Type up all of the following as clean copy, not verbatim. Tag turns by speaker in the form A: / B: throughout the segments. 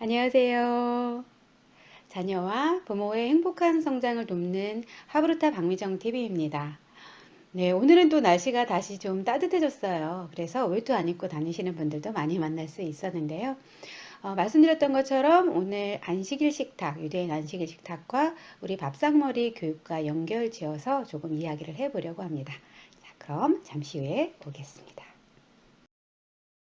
A: 안녕하세요. 자녀와 부모의 행복한 성장을 돕는 하브루타 박미정 TV입니다. 네, 오늘은 또 날씨가 다시 좀 따뜻해졌어요. 그래서 외투 안 입고 다니시는 분들도 많이 만날 수 있었는데요. 말씀드렸던 것처럼 오늘 안식일 식탁, 유대인 안식일 식탁과 우리 밥상머리 교육과 연결 지어서 조금 이야기를 해보려고 합니다. 자, 그럼 잠시 후에 보겠습니다.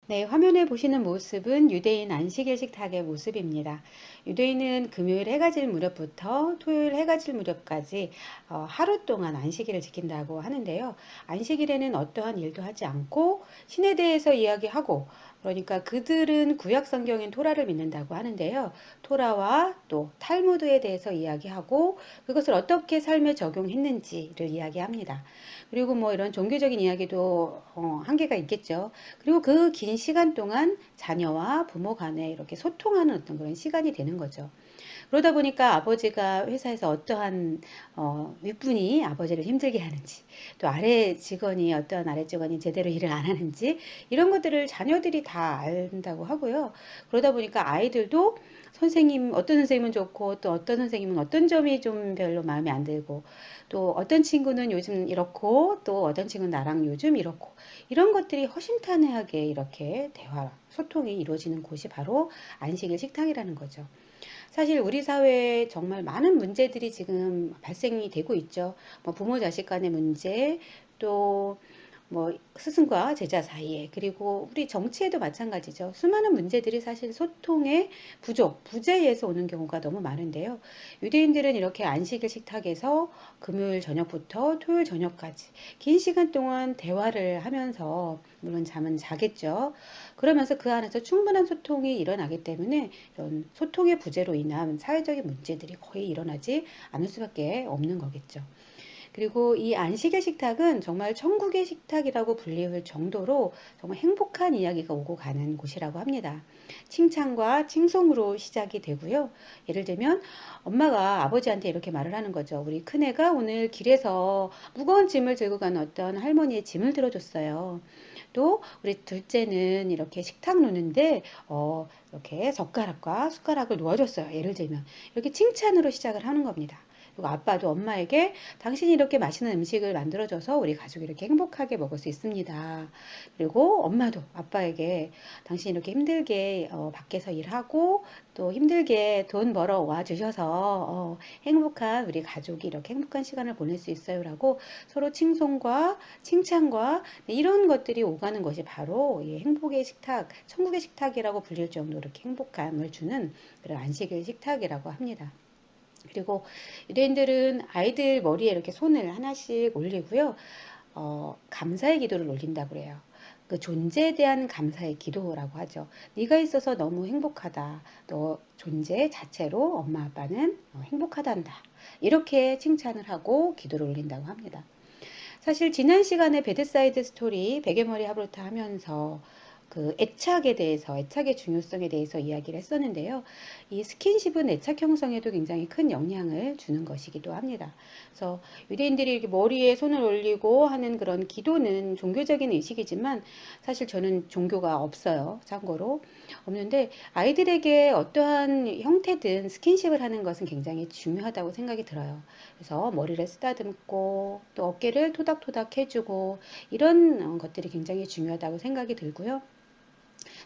A: 네, 화면에 보시는 모습은 유대인 안식일 식탁의 모습입니다. 유대인은 금요일 해가 질 무렵부터 토요일 해가 질 무렵까지 하루 동안 안식일을 지킨다고 하는데요. 안식일에는 어떠한 일도 하지 않고 신에 대해서 이야기하고, 그러니까 그들은 구약 성경인 토라를 믿는다고 하는데요. 토라와 또 탈무드에 대해서 이야기하고 그것을 어떻게 삶에 적용했는지를 이야기합니다. 그리고 뭐 이런 종교적인 이야기도 한계가 있겠죠. 그리고 그 긴 시간 동안 자녀와 부모 간에 이렇게 소통하는 어떤 그런 시간이 되는 거죠. 그러다 보니까 아버지가 회사에서 어떠한 윗분이 아버지를 힘들게 하는지, 또 아래 직원이 어떠한 아래 직원이 제대로 일을 안 하는지, 이런 것들을 자녀들이 다 안다고 하고요. 그러다 보니까 아이들도 어떤 선생님은 좋고 또 어떤 선생님은 어떤 점이 좀 별로 마음에 안 들고, 또 어떤 친구는 요즘 이렇고 또 어떤 친구는 나랑 요즘 이렇고, 이런 것들이 허심탄회하게 이렇게 소통이 이루어지는 곳이 바로 안식일 식탁이라는 거죠. 사실 우리 사회에 정말 많은 문제들이 지금 발생이 되고 있죠. 뭐 부모 자식 간의 문제, 또 뭐 스승과 제자 사이에, 그리고 우리 정치에도 마찬가지죠. 수많은 문제들이 사실 소통의 부족, 부재에서 오는 경우가 너무 많은데요. 유대인들은 이렇게 안식일 식탁에서 금요일 저녁부터 토요일 저녁까지 긴 시간 동안 대화를 하면서, 물론 잠은 자겠죠. 그러면서 그 안에서 충분한 소통이 일어나기 때문에 이런 소통의 부재로 인한 사회적인 문제들이 거의 일어나지 않을 수밖에 없는 거겠죠. 그리고 이 안식일 식탁은 정말 천국의 식탁이라고 불리울 정도로 정말 행복한 이야기가 오고 가는 곳이라고 합니다. 칭찬과 칭송으로 시작이 되고요. 예를 들면 엄마가 아버지한테 이렇게 말을 하는 거죠. 우리 큰애가 오늘 길에서 무거운 짐을 들고 가는 어떤 할머니의 짐을 들어줬어요. 또 우리 둘째는 이렇게 식탁 놓는데 이렇게 젓가락과 숟가락을 놓아줬어요. 예를 들면 이렇게 칭찬으로 시작을 하는 겁니다. 그리고 아빠도 엄마에게 당신이 이렇게 맛있는 음식을 만들어줘서 우리 가족이 이렇게 행복하게 먹을 수 있습니다. 그리고 엄마도 아빠에게 당신이 이렇게 힘들게 밖에서 일하고 또 힘들게 돈 벌어 와 주셔서 행복한 우리 가족이 이렇게 행복한 시간을 보낼 수 있어요라고 서로 칭송과 칭찬과 이런 것들이 오가는 것이 바로 이 행복의 식탁, 천국의 식탁이라고 불릴 정도로 이렇게 행복감을 주는 그런 안식일 식탁이라고 합니다. 그리고 유대인들은 아이들 머리에 이렇게 손을 하나씩 올리고요. 감사의 기도를 올린다고 그래요. 그 존재에 대한 감사의 기도라고 하죠. 네가 있어서 너무 행복하다. 너 존재 자체로 엄마 아빠는 행복하단다. 이렇게 칭찬을 하고 기도를 올린다고 합니다. 사실 지난 시간에 배드사이드 스토리 베개머리 하브루타 하면서 그 애착에 대해서, 애착의 중요성에 대해서 이야기를 했었는데요. 이 스킨십은 애착 형성에도 굉장히 큰 영향을 주는 것이기도 합니다. 그래서 유대인들이 이렇게 머리에 손을 올리고 하는 그런 기도는 종교적인 의식이지만 사실 저는 종교가 없어요. 참고로. 없는데 아이들에게 어떠한 형태든 스킨십을 하는 것은 굉장히 중요하다고 생각이 들어요. 그래서 머리를 쓰다듬고 또 어깨를 토닥토닥 해주고 이런 것들이 굉장히 중요하다고 생각이 들고요.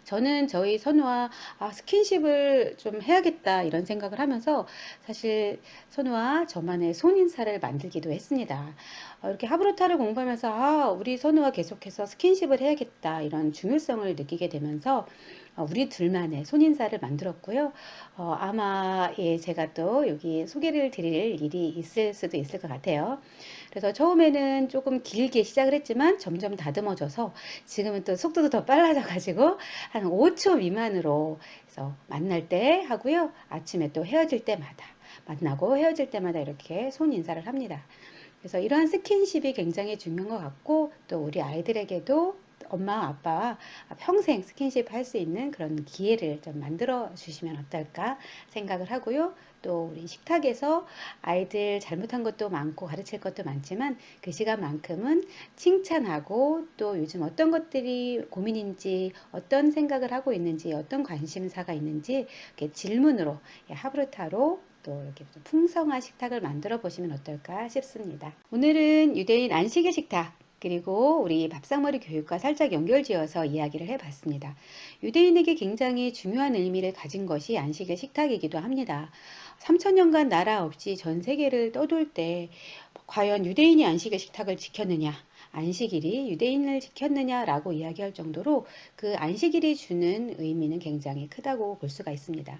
A: 저는 저희 선우와 스킨십을 좀 해야겠다 이런 생각을 하면서 사실 선우와 저만의 손인사를 만들기도 했습니다. 이렇게 하브루타를 공부하면서 우리 선우와 계속해서 스킨십을 해야겠다 이런 중요성을 느끼게 되면서 우리 둘만의 손인사를 만들었고요. 아마 예, 제가 또 여기 소개를 드릴 일이 있을 수도 있을 것 같아요. 그래서 처음에는 조금 길게 시작을 했지만 점점 다듬어져서 지금은 또 속도도 더 빨라져가지고 한 5초 미만으로 해서 만날 때 하고요. 아침에 또 헤어질 때마다 만나고 헤어질 때마다 이렇게 손 인사를 합니다. 그래서 이러한 스킨십이 굉장히 중요한 것 같고 또 우리 아이들에게도 엄마와 아빠와 평생 스킨십 할 수 있는 그런 기회를 좀 만들어 주시면 어떨까 생각을 하고요. 또 우리 식탁에서 아이들 잘못한 것도 많고 가르칠 것도 많지만 그 시간만큼은 칭찬하고 또 요즘 어떤 것들이 고민인지 어떤 생각을 하고 있는지 어떤 관심사가 있는지 이렇게 질문으로 하브루타로 또 이렇게 좀 풍성한 식탁을 만들어 보시면 어떨까 싶습니다. 오늘은 유대인 안식일 식탁 그리고 우리 밥상머리 교육과 살짝 연결지어서 이야기를 해봤습니다. 유대인에게 굉장히 중요한 의미를 가진 것이 안식일 식탁이기도 합니다. 3000년간 나라 없이 전 세계를 떠돌 때 과연 유대인이 안식일 식탁을 지켰느냐, 안식일이 유대인을 지켰느냐라고 이야기할 정도로 그 안식일이 주는 의미는 굉장히 크다고 볼 수가 있습니다.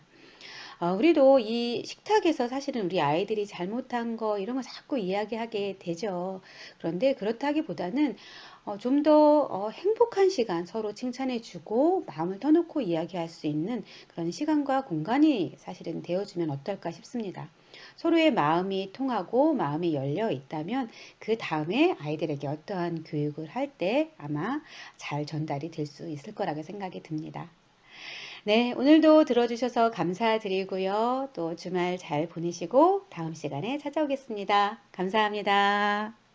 A: 우리도 이 식탁에서 사실은 우리 아이들이 잘못한 거 이런 거 자꾸 이야기하게 되죠. 그런데 그렇다기보다는 좀 더 행복한 시간 서로 칭찬해주고 마음을 터놓고 이야기할 수 있는 그런 시간과 공간이 사실은 되어주면 어떨까 싶습니다. 서로의 마음이 통하고 마음이 열려 있다면 그 다음에 아이들에게 어떠한 교육을 할 때 아마 잘 전달이 될 수 있을 거라고 생각이 듭니다. 네, 오늘도 들어주셔서 감사드리고요. 또 주말 잘 보내시고 다음 시간에 찾아오겠습니다. 감사합니다.